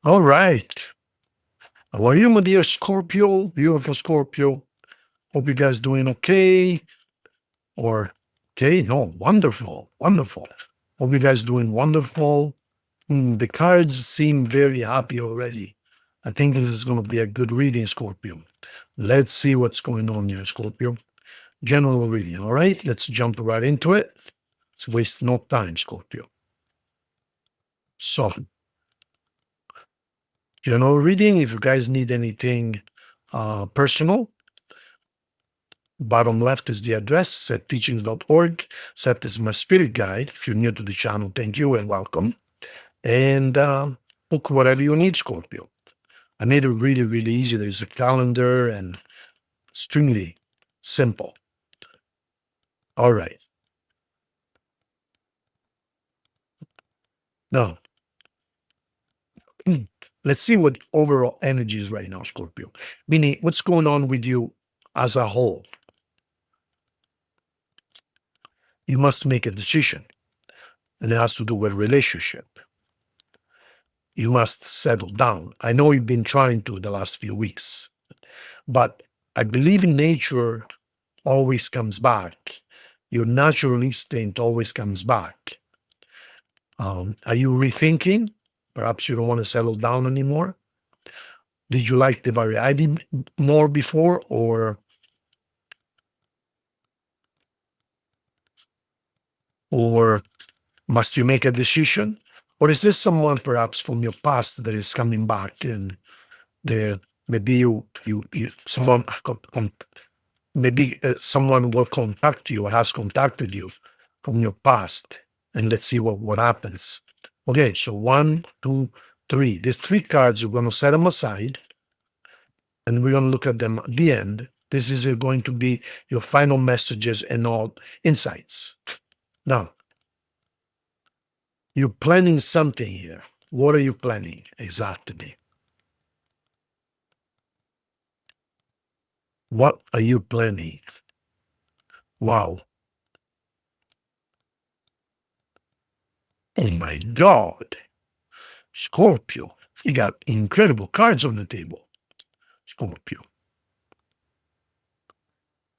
All right. How are you, my dear Scorpio? Beautiful Scorpio. Hope you guys doing okay. Or okay, no, wonderful, wonderful. Hope you guys doing wonderful. The cards seem very happy already. I think this is going to be a good reading, Scorpio. Let's see what's going on here, Scorpio. General reading. All right, let's jump right into it. Let's waste no time, Scorpio. So, general reading. If you guys need anything personal, bottom left is the address, setteachings.org. Seth is my spirit guide. If you're new to the channel, thank you and welcome. And book whatever you need, Scorpio. I made it really, really easy. There's a calendar and extremely simple. All right. Now, let's see what overall energy is right now, Scorpio. Meaning, what's going on with you as a whole? You must make a decision, and it has to do with relationship. You must settle down. I know you've been trying to the last few weeks, but I believe in nature always comes back. Your natural instinct always comes back. Are you rethinking? Perhaps you don't want to settle down anymore. Did you like the variety more before, or must you make a decision? Or is this someone perhaps from your past that is coming back and there maybe someone maybe someone will contact you or has contacted you from your past, and let's see what happens. Okay, so 1, 2, 3. These 3 cards, we're going to set them aside and we're going to look at them at the end. This is going to be your final messages and all insights. Now, you're planning something here. What are you planning exactly? What are you planning? Wow. Oh my God. Scorpio, you got incredible cards on the table. Scorpio.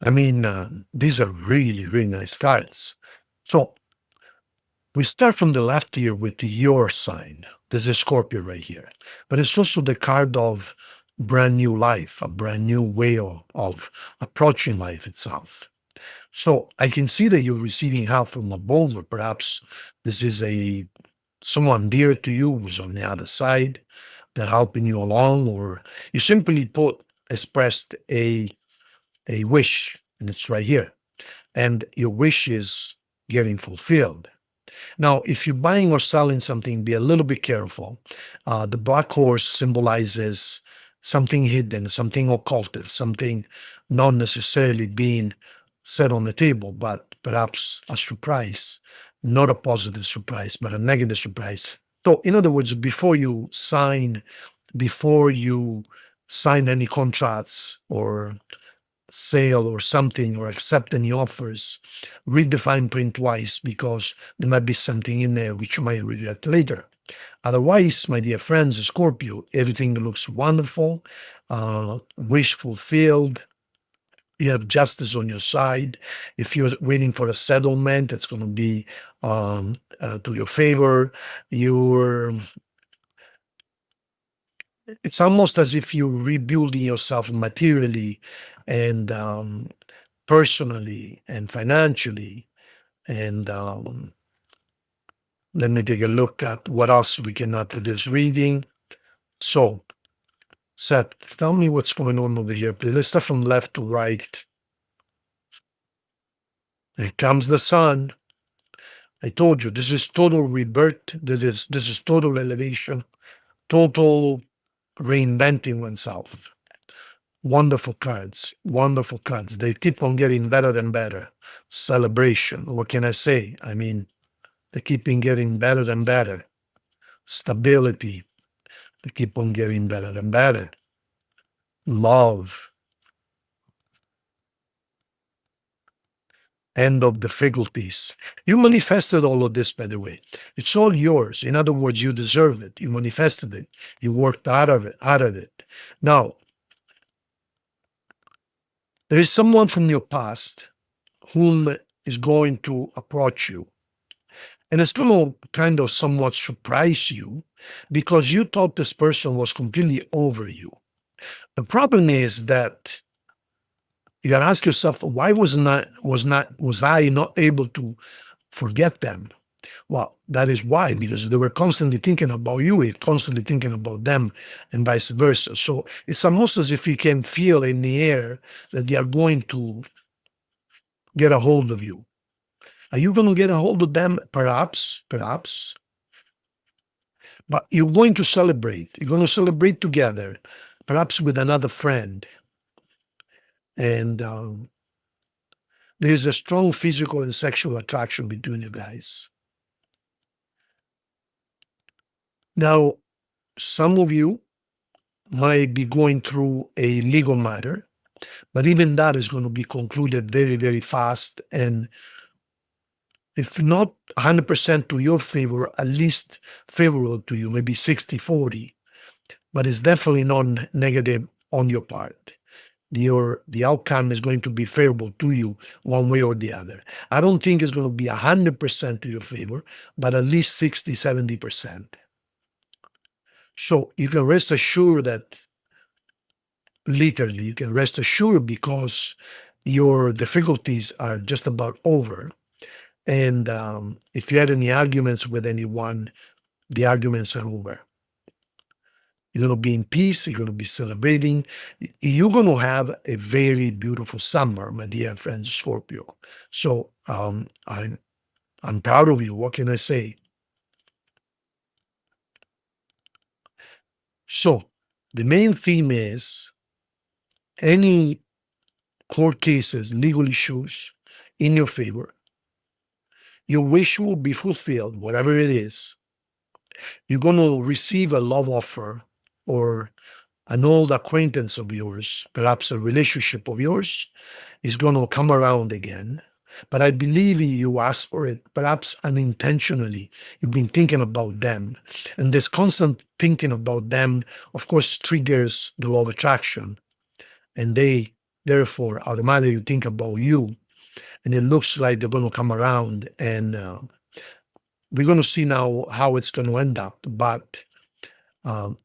I mean, these are really, really nice cards. So we start from the left here with your sign. This is Scorpio right here. But it's also the card of brand new life, a brand new way of approaching life itself. So I can see that you're receiving help from above, or perhaps this is someone dear to you who's on the other side. They're helping you along, or you simply expressed a wish, and it's right here. And your wish is getting fulfilled. Now, if you're buying or selling something, be a little bit careful. The black horse symbolizes something hidden, something occulted, something not necessarily being set on the table, but perhaps a surprise, not a positive surprise, but a negative surprise. So, in other words, before you sign any contracts or sale or something, or accept any offers, read the fine print twice, because there might be something in there which you might regret later. Otherwise, my dear friends, Scorpio, everything looks wonderful, wish fulfilled. You have justice on your side. If you're waiting for a settlement, it's going to be to your favor. It's almost as if you're rebuilding yourself materially and personally and financially. And let me take a look at what else we can add to this reading. So, Seth, tell me what's going on over here, please. Let's start from left to right. Here comes the sun. I told you, this is total rebirth. This is total elevation, total reinventing oneself. Wonderful cards, wonderful cards. They keep on getting better and better. Celebration. What can I say? I mean, they keep on getting better and better. Stability. They keep on getting better and better. Love. end of difficulties. You manifested all of this, by the way. It's all yours. In other words, you deserve it. You manifested it. You worked out of it. Now, there is someone from your past whom is going to approach you. And it's going to kind of somewhat surprise you because you thought this person was completely over you. The problem is that you gotta ask yourself, why was I not able to forget them? Well, that is why, because they were constantly thinking about you, and constantly thinking about them, and vice versa. So it's almost as if you can feel in the air that they are going to get a hold of you. Are you going to get a hold of them? Perhaps. But you're going to celebrate. You're going to celebrate together, perhaps with another friend. And there's a strong physical and sexual attraction between you guys. Now, some of you might be going through a legal matter, but even that is going to be concluded very, very fast. And if not 100% to your favor, at least favorable to you, maybe 60-40, but it's definitely not negative on your part. The outcome is going to be favorable to you one way or the other. I don't think it's going to be 100% to your favor, but at least 60-70%. So you can rest assured that literally you can rest assured because your difficulties are just about over. And if you had any arguments with anyone, the arguments are over. You're going to be in peace. You're going to be celebrating. You're going to have a very beautiful summer, my dear friends, Scorpio. So I'm proud of you. What can I say? So the main theme is any court cases, legal issues in your favor, your wish will be fulfilled, whatever it is. You're going to receive a love offer or an old acquaintance of yours, perhaps a relationship of yours, is going to come around again. But I believe you asked for it, perhaps unintentionally. You've been thinking about them. And this constant thinking about them, of course, triggers the law of attraction. And they, therefore, automatically think about you. And it looks like they're going to come around. And we're going to see now how it's going to end up. But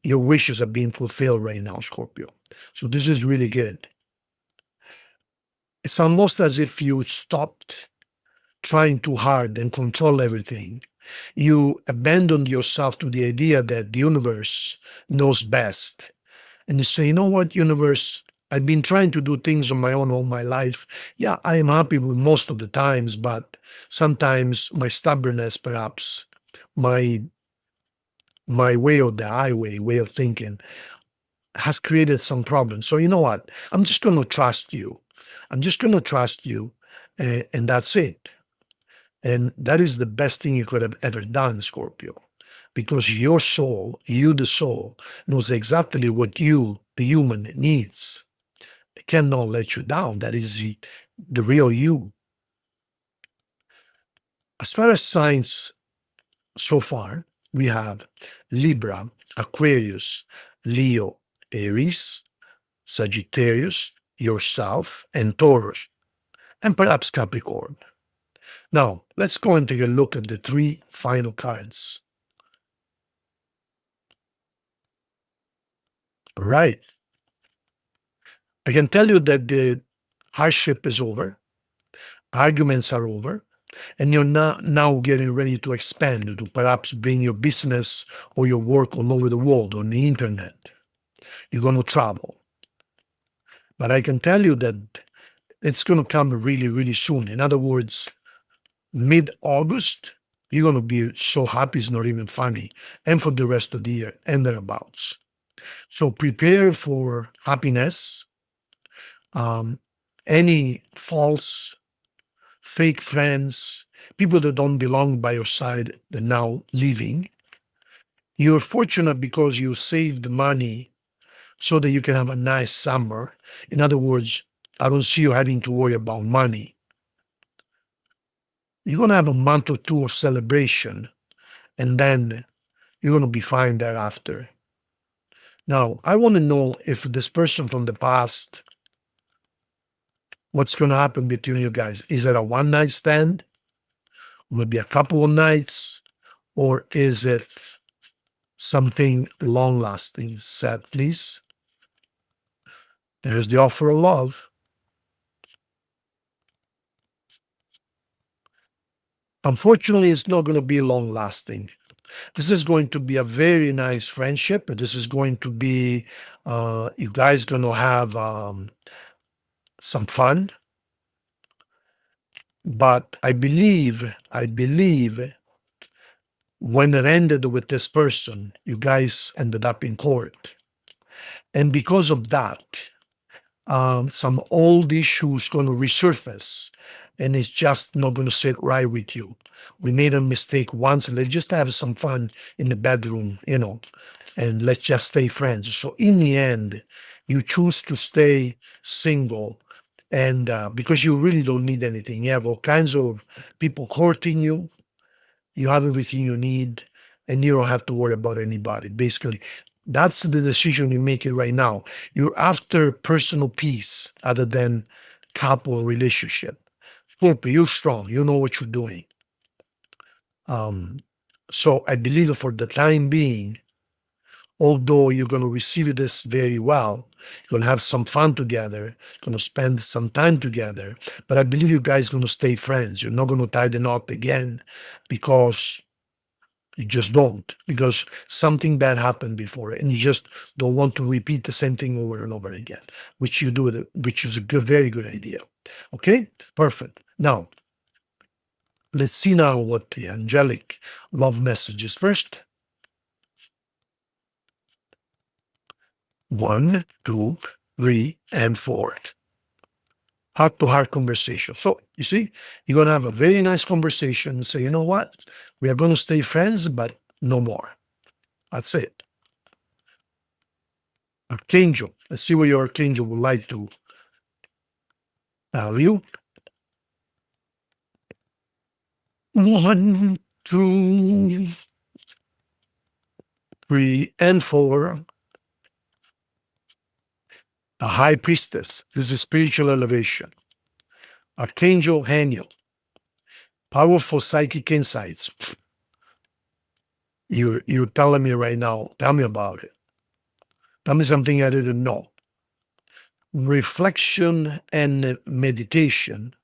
your wishes are being fulfilled right now, Scorpio. So this is really good. It's almost as if you stopped trying too hard and control everything. You abandoned yourself to the idea that the universe knows best. And you say, you know what, universe, I've been trying to do things on my own all my life. Yeah, I am happy with most of the times, but sometimes my stubbornness, perhaps, my way or the highway way of thinking has created some problems. So you know what? I'm just going to trust you. I'm just going to trust you, and that's it. And that is the best thing you could have ever done, Scorpio, because your soul, you the soul, knows exactly what you, the human, needs. It cannot let you down. That is the real you. As far as signs so far, we have Libra, Aquarius, Leo, Aries, Sagittarius, yourself, and Taurus, and perhaps Capricorn. Now, let's go and take a look at the three final cards. Right. I can tell you that the hardship is over, arguments are over, and you're now getting ready to expand, to perhaps bring your business or your work all over the world on the internet. You're going to travel. But I can tell you that it's going to come really, really soon. In other words, mid-August, you're going to be so happy it's not even funny, and for the rest of the year and thereabouts. So prepare for happiness. Any false, fake friends, people that don't belong by your side, they're now leaving. You're fortunate because you saved money so that you can have a nice summer. In other words, I don't see you having to worry about money. You're going to have a month or two of celebration, and then you're going to be fine thereafter. Now, I want to know if this person from the past, what's going to happen between you guys. Is it a one night stand? Maybe a couple of nights? Or is it something long lasting? Seth, please. There's the offer of love. Unfortunately, it's not going to be long lasting. This is going to be a very nice friendship. This is going to be, you guys going to have some fun. But I believe when it ended with this person, you guys ended up in court. And because of that, some old issues going to resurface, and it's just not going to sit right with you. We made a mistake once. Let's just have some fun in the bedroom, and let's just stay friends. So in the end, you choose to stay single, and because you really don't need anything. You have all kinds of people courting you. You have everything you need, and you don't have to worry about anybody. Basically, that's the decision you make it right now. You're after personal peace other than couple relationship. Scorpio, you're strong. You know what you're doing. So I believe for the time being, although you're going to receive this very well, you're going to have some fun together, going to spend some time together, but I believe you guys going to stay friends. You're not going to tie the knot again because you just don't, because something bad happened before, and you just don't want to repeat the same thing over and over again, which you do, which is a good, very good idea. Okay, perfect. Now, let's see now what the angelic love message is first. 1, 2, 3, and 4. Heart-to-heart conversation. So you see, you're going to have a very nice conversation and say, you know what? We are going to stay friends, but no more. That's it. Archangel. Let's see what your archangel would like to tell you. 1, 2, 3, and 4. A high priestess. This is spiritual elevation. Archangel Haniel. Powerful psychic insights. You're telling me right now. Tell me about it. Tell me something I didn't know. Reflection and meditation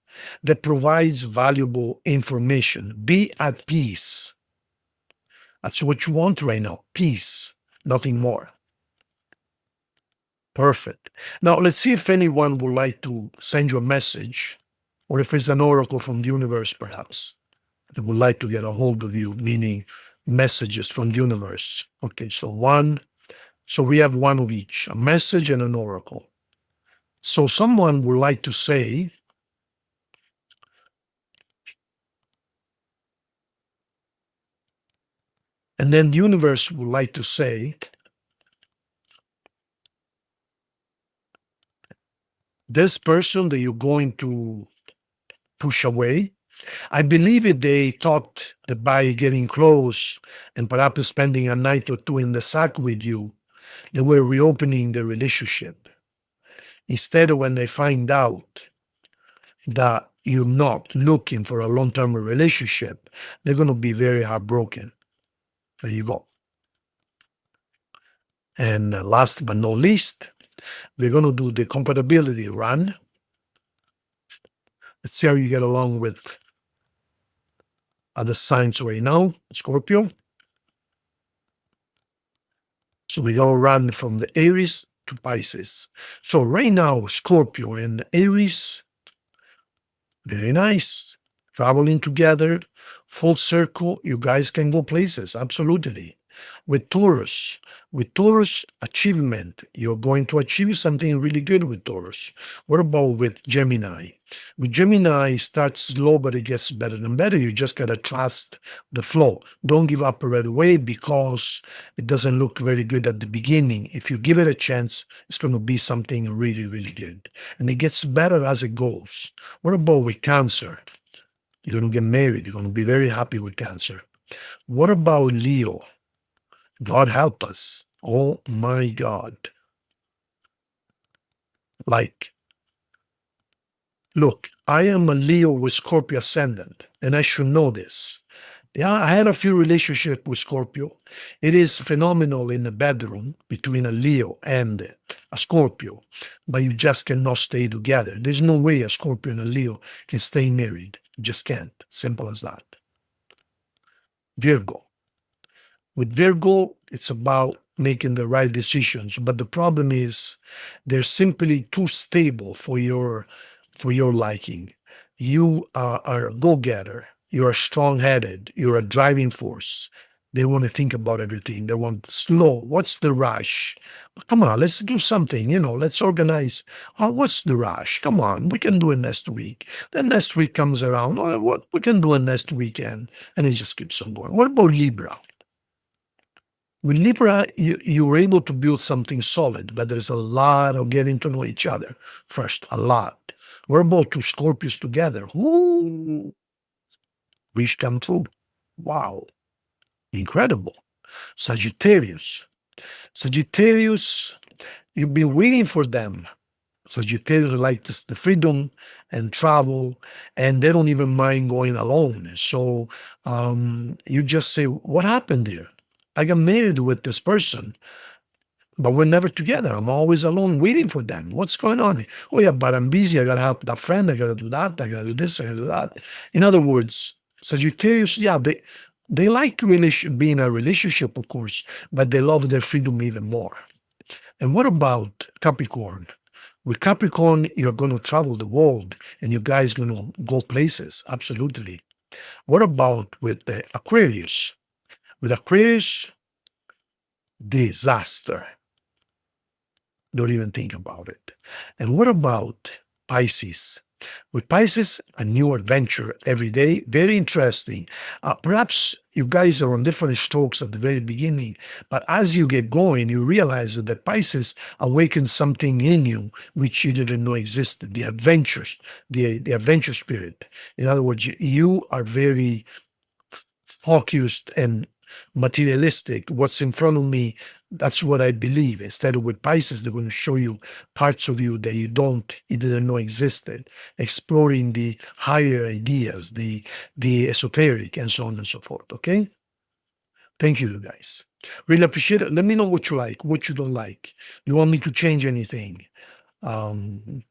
that provides valuable information. Be at peace. That's what you want right now. Peace. Nothing more. Perfect. Now, let's see if anyone would like to send you a message, or if it's an oracle from the universe, perhaps, that would like to get a hold of you, meaning messages from the universe. Okay, so we have one of each, a message and an oracle. So someone would like to say, and then the universe would like to say, this person that you're going to push away, I believe it they thought that by getting close and perhaps spending a night or two in the sack with you, they were reopening the relationship. Instead, when they find out that you're not looking for a long-term relationship, they're going to be very heartbroken. There you go. And last but not least, we're going to do the compatibility run. Let's see how you get along with other signs right now, Scorpio. So we go run from the Aries to Pisces. So right now, Scorpio and Aries, very nice. Traveling together, full circle, you guys can go places, absolutely. With Taurus achievement, you're going to achieve something really good with Taurus. What about with Gemini? With Gemini, it starts slow, but it gets better and better. You just got to trust the flow. Don't give up right away because it doesn't look very good at the beginning. If you give it a chance, it's going to be something really, really good. And it gets better as it goes. What about with Cancer? You're going to get married. You're going to be very happy with Cancer. What about Leo? God help us. Oh my God. Like, look, I am a Leo with Scorpio ascendant, and I should know this. Yeah, I had a few relationships with Scorpio. It is phenomenal in the bedroom between a Leo and a Scorpio, but you just cannot stay together. There's no way a Scorpio and a Leo can stay married. You just can't. Simple as that. Virgo. With Virgo, it's about making the right decisions, but the problem is they're simply too stable for your liking. You are a go-getter. You're strong-headed. You're a driving force. They want to think about everything. They want slow. What's the rush? Come on, let's do something. Let's organize. Oh, what's the rush? Come on, we can do it next week. Then next week comes around. Oh, what we can do it next weekend, and it just keeps on going. What about Libra? With Libra, you were able to build something solid, but there's a lot of getting to know each other first, a lot. We're about two Scorpios together. Ooh, wish come true. Wow, incredible. Sagittarius. Sagittarius, you've been waiting for them. Sagittarius like the freedom and travel, and they don't even mind going alone. So you just say, what happened there? I got married with this person, but we're never together. I'm always alone waiting for them. What's going on? Oh yeah, but I'm busy. I gotta help that friend. I gotta do that. I gotta do this. I gotta do that. In other words, Sagittarius, yeah, they like being in a relationship, of course, but they love their freedom even more. And what about Capricorn? With Capricorn, you're going to travel the world and you guys going to go places. Absolutely. What about with the Aquarius? With Aquarius, disaster. Don't even think about it. And what about Pisces? With Pisces, a new adventure every day. Very interesting. Perhaps you guys are on different strokes at the very beginning, but as you get going, you realize that Pisces awakens something in you which you didn't know existed. The adventures, the adventure spirit. In other words, you are very focused and materialistic. What's in front of me, that's what I believe. Instead of with Pisces, they're going to show you parts of you that you didn't know existed, exploring the higher ideas, the esoteric, and so on and so forth. Okay? Thank you, guys. Really appreciate it. Let me know what you like, what you don't like. You want me to change anything? I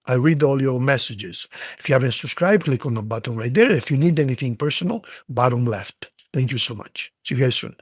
read all your messages. If you haven't subscribed, click on the button right there. If you need anything personal, bottom left. Thank you so much. See you guys soon.